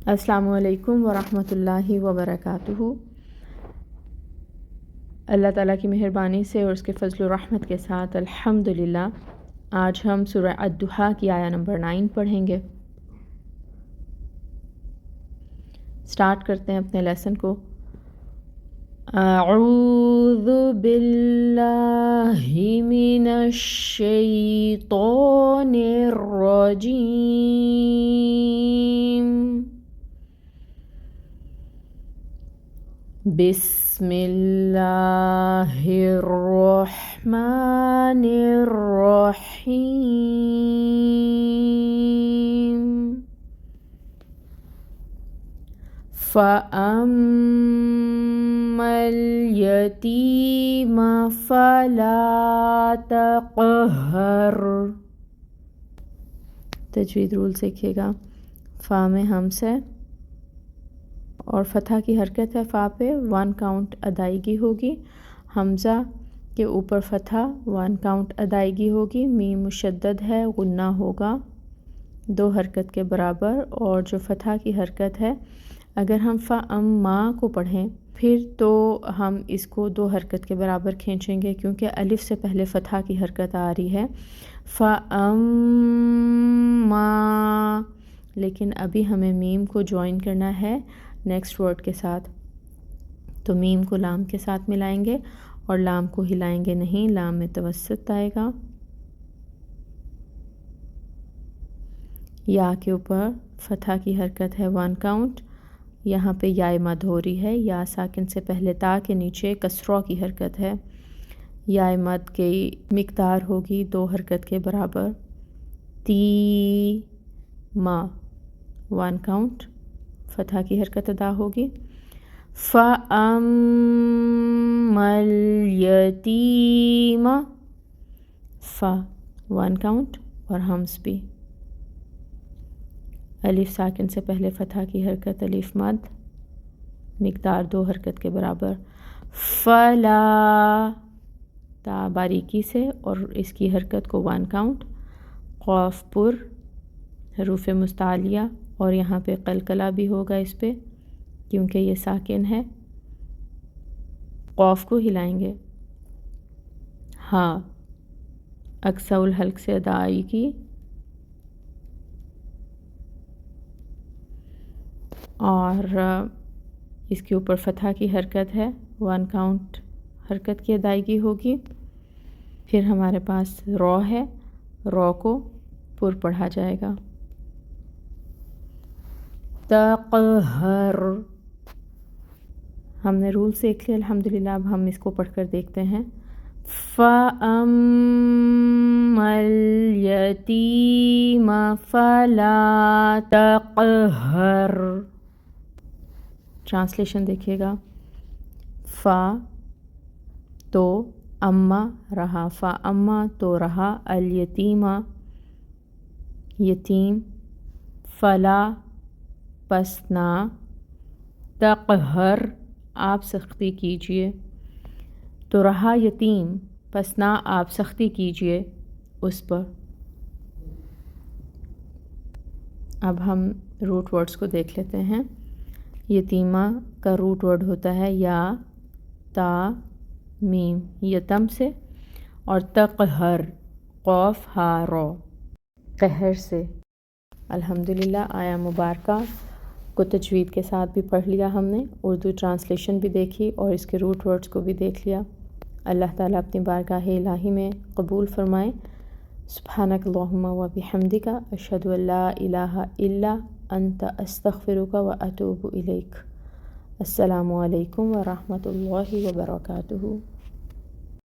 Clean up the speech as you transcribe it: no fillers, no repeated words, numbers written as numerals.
السلام علیکم ورحمۃ اللہ وبرکاتہ۔ اللہ تعالیٰ کی مہربانی سے اور اس کے فضل و رحمت کے ساتھ الحمدللہ آج ہم سورہ الضحیٰ کی آیہ نمبر 9 پڑھیں گے۔ سٹارٹ کرتے ہیں اپنے لیسن کو۔ اعوذ باللہ من الشیطان الرجیم، بسم اللہ الرحمن الرحیم، فَأَمَّا الْيَتِيمَ فَلَا تَقْهَرْ۔ تجوید رول سیکھیے گا۔ فا میں ہمز ہے اور فتح کی حرکت ہے، فا پہ 1 کاؤنٹ ادائیگی ہوگی، حمزہ کے اوپر فتح 1 کاؤنٹ ادائیگی ہوگی، میم مشدد ہے، غنہ ہوگا 2 حرکت کے برابر، اور جو فتح کی حرکت ہے اگر ہم فَأَمَّا کو پڑھیں پھر تو ہم اس کو 2 حرکت کے برابر کھینچیں گے، کیونکہ الف سے پہلے فتح کی حرکت آ رہی ہے فَأَمَّا، لیکن ابھی ہمیں میم کو جوائن کرنا ہے نیکسٹ ورڈ کے ساتھ، تو میم کو لام کے ساتھ ملائیں گے اور لام کو ہلائیں گے نہیں، لام میں توسط آئے گا۔ یا کے اوپر فتح کی حرکت ہے 1 کاؤنٹ، یہاں پہ یا مد ہو رہی ہے، یا ساکن سے پہلے تا کے نیچے کسرہ کی حرکت ہے، یا مد کی مقدار ہوگی 2 حرکت کے برابر، تی ما 1 کاؤنٹ فتح کی حرکت ادا ہوگی، فَأَمَّا الْيَتِيمَ، فا 1 کاؤنٹ اور ہمز بھی، الف ساکن سے پہلے فتح کی حرکت، الف مد، مقدار 2 حرکت کے برابر، فلا تا باریکی سے اور اس کی حرکت کو 1 کاؤنٹ، قاف پر حروف مستعلیہ، اور یہاں پہ قلقلہ بھی ہوگا اس پہ کیونکہ یہ ساکن ہے، قاف کو ہلائیں گے، ہاں اقصی الحلق سے ادا آئی کی، اور اس کے اوپر فتح کی حرکت ہے 1 کاؤنٹ حرکت کی ادائیگی ہوگی، پھر ہمارے پاس رو ہے، رو کو پر پڑھا جائے گا، تقہر، ہم نے رول سیکھ لیا الحمدللہ، اب ہم اس کو پڑھ کر دیکھتے ہیں، فَأَمَّا الْيَتِيمَ فَلَا تَقْهَرْ۔ ٹرانسلیشن دیکھیے گا، فا تو اما رہا، فا اما تو رہا، الیتیمہ یتیم، فلا پس نہ، تقہر آپ سختی کیجئے، تو رہا یتیم پس نہ آپ سختی کیجئے اس پر۔ اب ہم روٹ ورڈز کو دیکھ لیتے ہیں۔ یتیمہ کا روٹ ورڈ ہوتا ہے یا تا میم یتم سے، اور تقہر قاف ہا رو قہر سے۔ الحمدللہ آیہ مبارکہ کو تجوید کے ساتھ بھی پڑھ لیا ہم نے، اردو ٹرانسلیشن بھی دیکھی اور اس کے روٹ ورڈز کو بھی دیکھ لیا۔ اللہ تعالیٰ اپنی بارگاہ الہی میں قبول فرمائے۔ سبحانک اللہم و بحمدک، اشہد ان لا الہ الا انت، استغفرک و اتوب الیک۔ السلام علیکم ورحمۃ اللہ وبرکاتہ۔